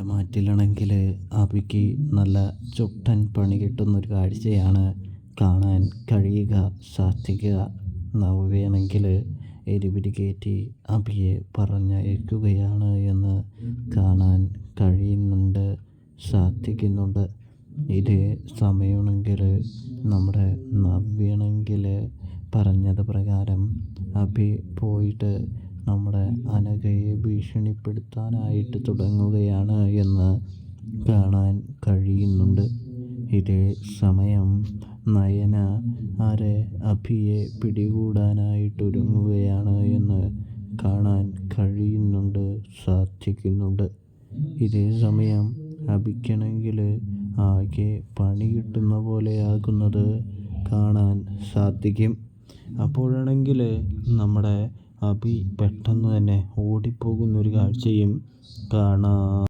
മാറ്റിലാണെങ്കിൽ അബിക്ക് നല്ല ചുട്ടൻ പണി കിട്ടുന്നൊരു കാഴ്ചയാണ് കാണാൻ കഴിയുക. സാത്വിക നവ്യയാണെങ്കിൽ എരിപിരി കയറ്റി അബിയെ പറഞ്ഞയക്കുകയാണ് എന്ന് കാണാൻ കഴിയുന്നുണ്ട്, സാധിക്കുന്നുണ്ട്. ഇതേ സമയമാണെങ്കിൽ നമ്മുടെ നവ്യാണെങ്കിൽ പറഞ്ഞത് പ്രകാരം അബി പോയിട്ട് നമ്മുടെ അനഘയെ ഭീഷണിപ്പെടുത്താനായിട്ട് തുടങ്ങുകയാണ് എന്ന് കാണാൻ കഴിയുന്നുണ്ട്. ഇതേ സമയം നയന അഭിയെ പിടികൂടാനായിട്ടൊരുങ്ങുകയാണ് എന്ന് കാണാൻ കഴിയുന്നുണ്ട്, സാധിക്കുന്നുണ്ട്. ഇതേ സമയം അഭിക്കാണെങ്കിൽ ആകെ പണി കിട്ടുന്ന പോലെയാകുന്നത് കാണാൻ സാധിക്കും. അപ്പോഴാണെങ്കിൽ നമ്മുടെ അഭി പെട്ടെന്ന് തന്നെ ഓടിപ്പോകുന്നൊരു കാഴ്ചയും കാണാം.